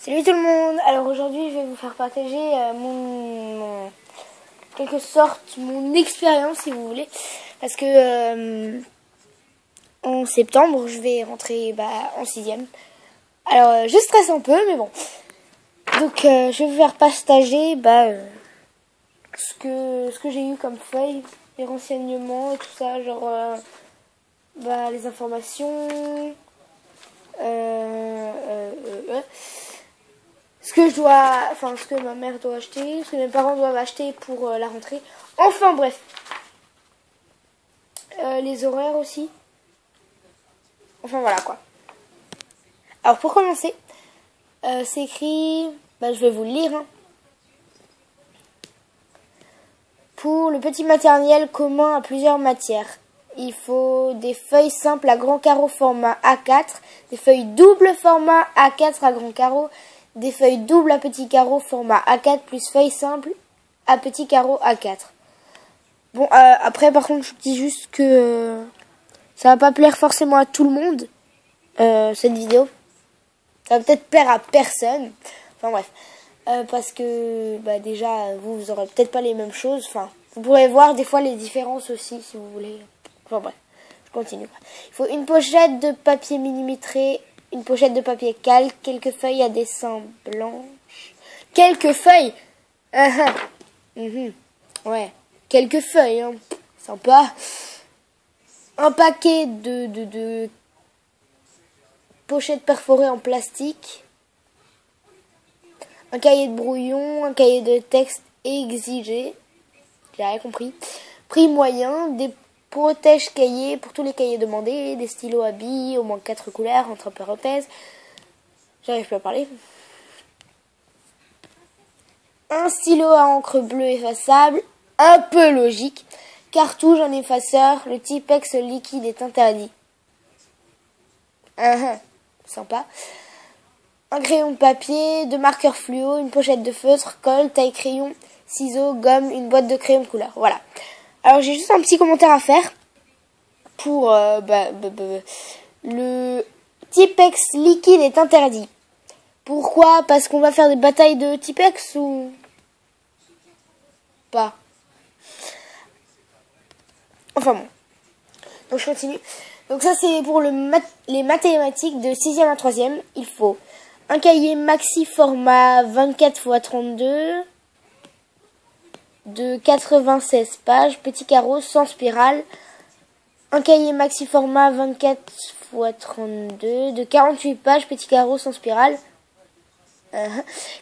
Salut tout le monde. Alors aujourd'hui je vais vous faire partager quelque sorte mon expérience si vous voulez, parce que en septembre je vais rentrer en 6e. Alors je stresse un peu mais bon. Donc je vais vous faire partager ce que j'ai eu comme feuille, les renseignements et tout ça, genre les informations, ce que ma mère doit acheter, ce que mes parents doivent acheter pour la rentrée. Enfin bref. Les horaires aussi. Enfin voilà quoi. Alors pour commencer, c'est écrit, je vais vous le lire. Hein. Pour le petit matériel commun à plusieurs matières, il faut des feuilles simples à grand carreau format A4, des feuilles double format A4 à grand carreau, des feuilles doubles à petit carreau format A4 plus feuilles simples à petit carreau A4. Bon, après par contre je dis juste que ça va pas plaire forcément à tout le monde, cette vidéo. Ça va peut-être plaire à personne. Enfin bref. Parce que déjà vous aurez peut-être pas les mêmes choses. Enfin, vous pourrez voir des fois les différences aussi si vous voulez. Enfin bref, je continue. Il faut une pochette de papier millimétré, une pochette de papier calque, quelques feuilles à dessin blanches. Quelques feuilles. Ouais, quelques feuilles. Hein. Sympa. Un paquet de pochettes perforées en plastique. Un cahier de brouillon, un cahier de texte exigé. J'ai rien compris. Prix moyen, des protège-cahiers pour tous les cahiers demandés, des stylos à billes, au moins 4 couleurs, entre parenthèses. J'arrive plus à parler. Un stylo à encre bleue effaçable, un peu logique. Cartouche en effaceur, le Tipex liquide est interdit. Sympa. Un crayon de papier, deux marqueurs fluo, une pochette de feutre, colle, taille crayon, ciseaux, gomme, une boîte de crayon de couleur. Voilà. Alors j'ai juste un petit commentaire à faire pour le Tipex liquide est interdit. Pourquoi? Parce qu'on va faire des batailles de Tipex ou pas? Enfin bon. Donc je continue. Donc ça c'est pour les mathématiques de 6e à 3e. Il faut un cahier maxi format 24 x 32 de 96 pages, petit carreau sans spirale. Un cahier maxi format 24 x 32 de 48 pages, petit carreau sans spirale.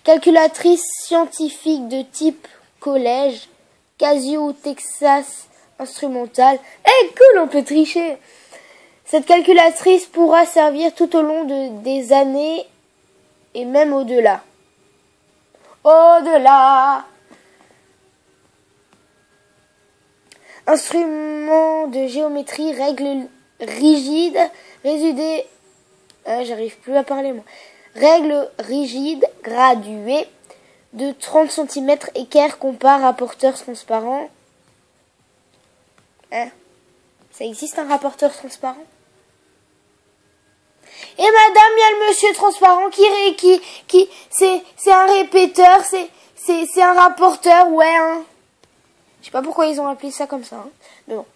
Calculatrice scientifique de type collège, Casio ou Texas instrumental. Cool, on peut tricher. Cette calculatrice pourra servir tout au long des années et même au-delà. Au-delà. Instrument de géométrie, règles rigides, résidées. J'arrive plus à parler moi. Règles rigides, graduées, de 30 cm, équerre, compare, rapporteur transparent. Ça existe un rapporteur transparent? Et madame, il y a le monsieur transparent qui c'est un répéteur, c'est un rapporteur, ouais, hein. Je sais pas pourquoi ils ont appelé ça comme ça, hein. Mais bon.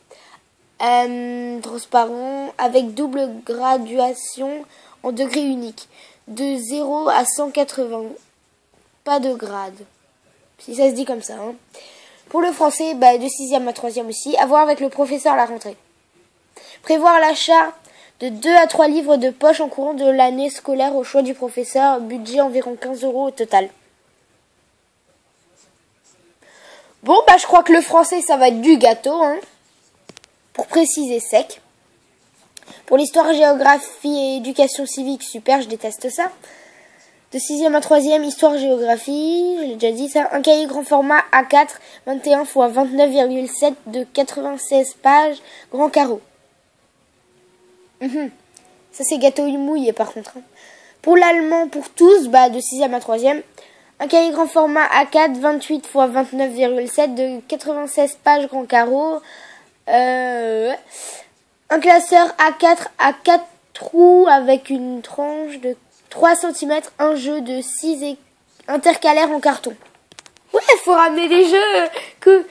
Transparent, avec double graduation en degré unique. De 0 à 180. Pas de grade. Si ça se dit comme ça, hein. Pour le français, de 6e à 3e aussi. À voir avec le professeur à la rentrée. Prévoir l'achat de 2 à 3 livres de poche en courant de l'année scolaire au choix du professeur. Budget environ 15 € au total. Bon, je crois que le français, ça va être du gâteau, hein. Pour préciser sec. Pour l'histoire, géographie et éducation civique, super, je déteste ça. De 6e à 3e, histoire, géographie, je l'ai déjà dit ça. Un cahier grand format A4, 21 x 29,7 de 96 pages, grand carreau. Ça, c'est gâteau mouillé, par contre. Hein. Pour l'allemand, pour tous, de 6e à 3e, un cahier grand format A4, 28 x 29,7 de 96 pages, grand carreau. Un classeur A4 à 4 trous avec une tranche de 3 cm, un jeu de 6 intercalaires en carton. Ouais, faut ramener des jeux. Cool.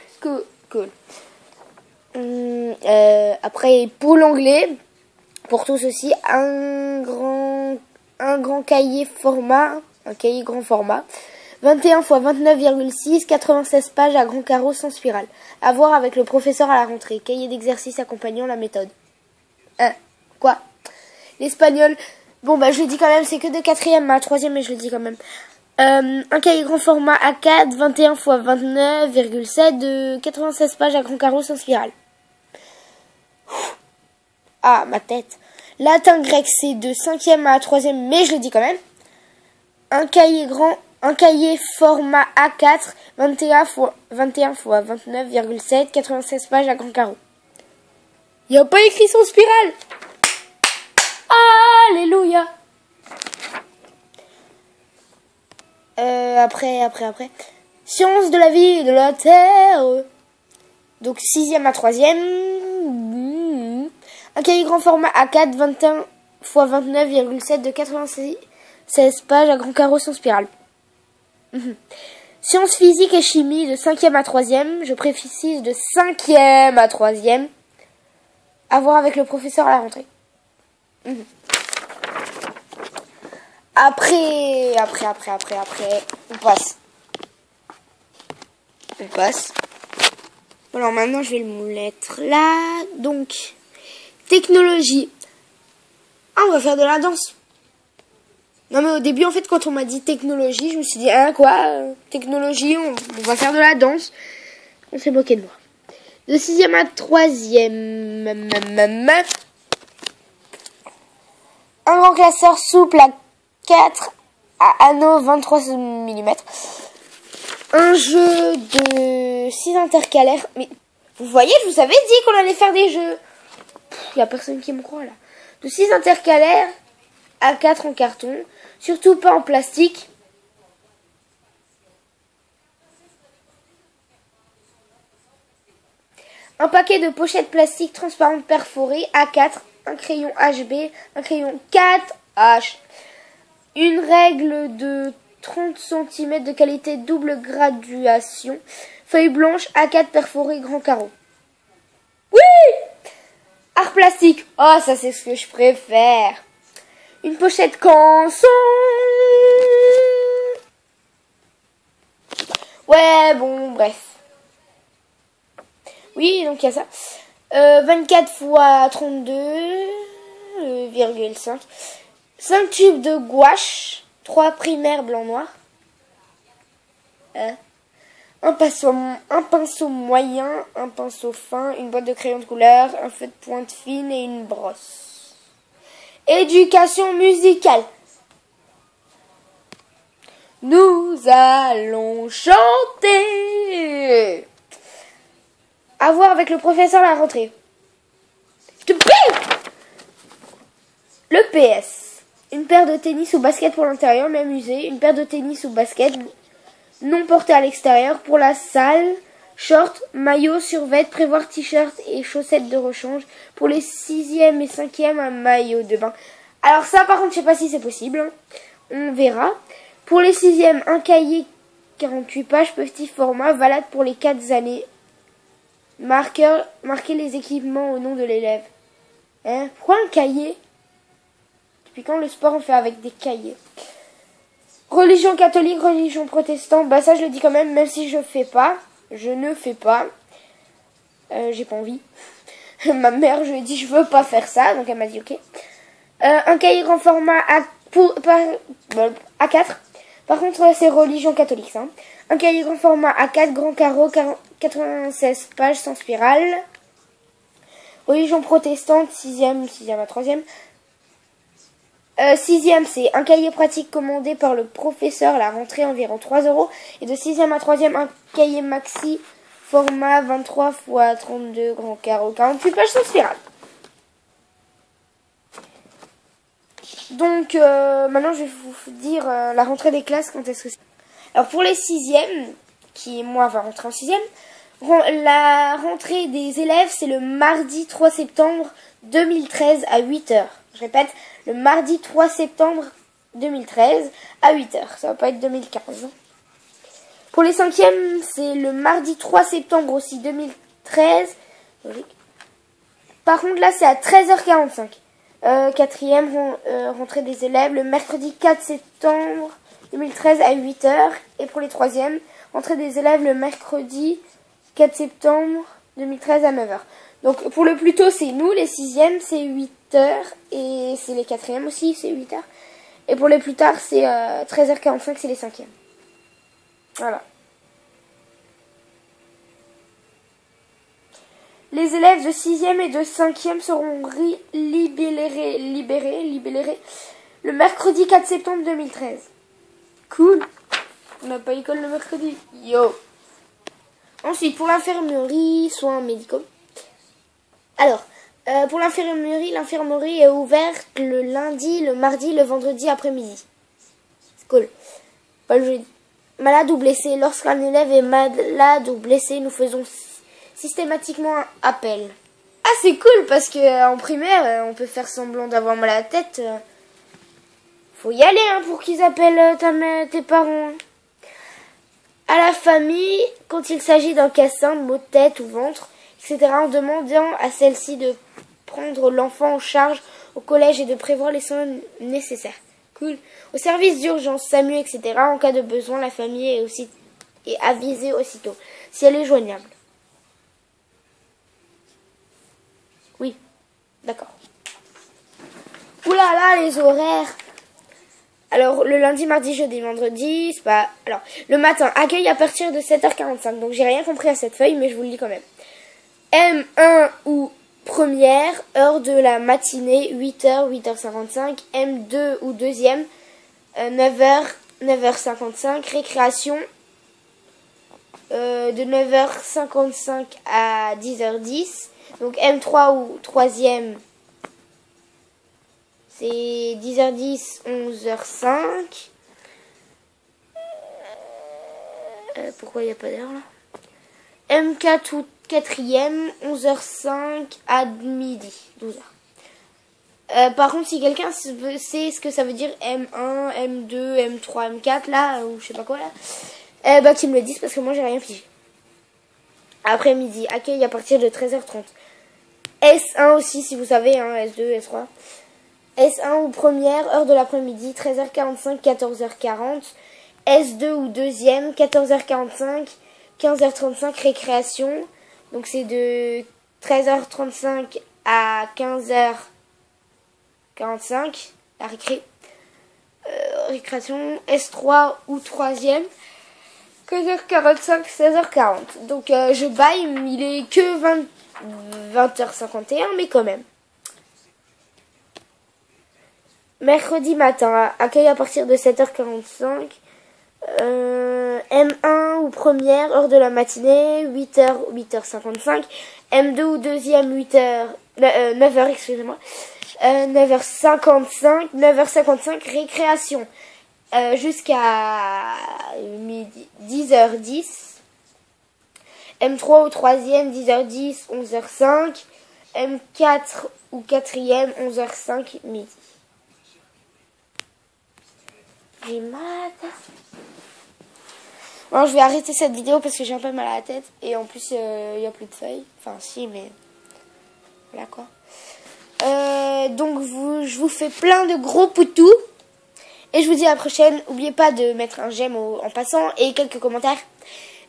Après, pour l'anglais, pour tous aussi, un grand cahier un cahier grand format, 21 x 29,6, 96 pages à grand carreau sans spirale. À voir avec le professeur à la rentrée. Cahier d'exercice accompagnant la méthode. Quoi? L'espagnol, bon bah je le dis quand même, c'est que de 4e à 3e, mais je le dis quand même. Un cahier grand format A4, 21 x 29,7 de 96 pages à grand carreau sans spirale. Ah, ma tête. Latin grec, c'est de 5e à 3e, mais je le dis quand même. Un cahier format A4, 21 x 29,7, 96 pages à grand carreau. Il n'y a pas écrit sans spirale. Alléluia. Après. Sciences de la vie et de la terre. Donc 6e à 3e. Un cahier grand format A4, 21 x 29,7 de 96 pages à grand carreau sans spirale. Sciences physique et chimie de 5e à 3e. Je précise de 5e à 3e. À voir avec le professeur à la rentrée. Après, on passe. Alors maintenant, je vais le mettre là. Donc, technologie. Ah, on va faire de la danse. Non, mais au début, en fait, quand on m'a dit technologie, je me suis dit, quoi technologie, on va faire de la danse. On s'est moqué de moi. De 6e à 3e. Un grand classeur souple à 4 à anneau 23 mm. Un jeu de 6 intercalaires. Mais vous voyez, je vous avais dit qu'on allait faire des jeux. Il n'y a personne qui me croit là. De 6 intercalaires à 4 en carton. Surtout pas en plastique. Un paquet de pochettes plastiques transparentes perforées A4. Un crayon HB. Un crayon 4H. Une règle de 30 cm de qualité double graduation. Feuille blanche A4 perforée grand carreau. Oui! Art plastique. Oh, ça c'est ce que je préfère. Une pochette canson. Ouais, bon, bref. Oui, donc il y a ça. 24 x 32,5. 5 tubes de gouache. 3 primaires blanc-noir. Un pinceau moyen, un pinceau fin, une boîte de crayons de couleur, un feu de pointe fine et une brosse. Éducation musicale. Nous allons chanter. À voir avec le professeur à la rentrée. Je te prie. Le PS. Une paire de tennis ou basket pour l'intérieur, même usée. Une paire de tennis ou basket non portée à l'extérieur. Pour la salle, short, maillot, survêt, prévoir t-shirt et chaussettes de rechange. Pour les 6e et 5e, un maillot de bain. Alors ça, par contre, je sais pas si c'est possible. Hein. On verra. Pour les 6e, un cahier 48 pages, petit format, valable pour les 4 années. Marquer les équipements au nom de l'élève. Pourquoi un cahier? Depuis quand le sport on fait avec des cahiers? Religion catholique, religion protestante. Bah ça je le dis quand même si je fais pas. Je ne fais pas. J'ai pas envie. Ma mère, je lui ai dit je veux pas faire ça. Donc elle m'a dit ok. Un cahier grand format A4. Par contre c'est religion catholique ça. Un cahier grand format A4, grand carreau, 96 pages sans spirale. Religion protestante, 6e à 3e. 6e, c'est un cahier pratique commandé par le professeur à la rentrée, environ 3 €. Et de 6e à 3e, un cahier maxi, format 23 x 32, grand carreau, 48 pages sans spirale. Donc, maintenant, je vais vous dire la rentrée des classes, quand est-ce que c'est. Alors, pour les 6e, qui, moi, va rentrer en 6e, la rentrée des élèves, c'est le mardi 3 septembre 2013 à 8 h. Je répète, le mardi 3 septembre 2013 à 8 h. Ça va pas être 2015. Pour les 5e, c'est le mardi 3 septembre aussi 2013. Par contre, là, c'est à 13h45. 4e, rentrée des élèves, le mercredi 4 septembre 2013 à 8 h. Et pour les 3e, rentrée des élèves le mercredi 4 septembre 2013 à 9 h. Donc, pour le plus tôt, c'est nous. Les 6e, c'est 8 h. Et c'est les 4e aussi, c'est 8 h. Et pour les plus tard, c'est 13h45, c'est les 5e. Voilà. Les élèves de 6e et de 5e seront libérés le mercredi 4 septembre 2013. Cool. On n'a pas école le mercredi. Yo. Ensuite, pour l'infirmerie, soins médicaux. Alors, pour l'infirmerie est ouverte le lundi, le mardi, le vendredi après-midi. C'est cool. Pas le jeudi. Malade ou blessé. Lorsqu'un élève est malade ou blessé, nous faisons systématiquement appel. Ah, c'est cool parce que en primaire, on peut faire semblant d'avoir mal à la tête. Faut y aller hein, pour qu'ils appellent tes parents. À la famille, quand il s'agit d'un cassin, maux de tête ou ventre, etc., en demandant à celle-ci de prendre l'enfant en charge au collège et de prévoir les soins nécessaires. Cool. Au service d'urgence, SAMU, etc., en cas de besoin, la famille est avisée aussitôt, si elle est joignable. Oui, d'accord. Oulala, là là, les horaires. Alors, le lundi, mardi, jeudi, vendredi, c'est pas... Alors, le matin, accueil à partir de 7h45. Donc, j'ai rien compris à cette feuille, mais je vous le lis quand même. M1 ou première, heure de la matinée, 8h, 8h55. M2 ou deuxième, 9h, 9h55. Récréation, de 9h55 à 10h10. Donc, M3 ou troisième, c'est 10h10, 11h05. Pourquoi il n'y a pas d'heure là? M4 ou quatrième, 11h05 à midi, 12h. Par contre, si quelqu'un sait ce que ça veut dire M1, M2, M3, M4 là, ou je sais pas quoi là, bah qu'ils me le disent parce que moi j'ai rien figé. Après-midi, accueil à partir de 13h30. S1 aussi si vous savez, hein, S2, S3. S1 ou première, heure de l'après-midi, 13h45, 14h40. S2 ou deuxième, 14h45, 15h35, récréation. Donc c'est de 13h35 à 15h45, la récréation. S3 ou troisième, 15h45, 16h40. Donc je baille, il est que 20h51, mais quand même. Mercredi matin, accueil à partir de 7h45. M1 ou première, heure de la matinée, 8h, 8h55. M2 ou deuxième, 9h, excusez-moi. 9h55, 9h55, récréation. Jusqu'à midi, 10h10. M3 ou troisième, 10h10, 11h05. M4 ou quatrième, 11h05, midi. J'ai mal à la tête. Bon, je vais arrêter cette vidéo parce que j'ai un peu mal à la tête. Et en plus, il n'y a plus de feuilles. Enfin, si, mais... Voilà, quoi. Donc, je vous fais plein de gros poutous. Et je vous dis à la prochaine. N'oubliez pas de mettre un j'aime en passant. Et quelques commentaires.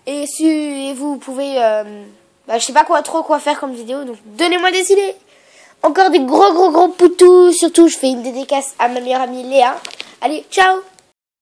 Et si vous pouvez... je sais pas quoi faire comme vidéo. Donc, donnez-moi des idées. Encore des gros poutous. Surtout, je fais une dédicace à ma meilleure amie Léa. Allez, ciao!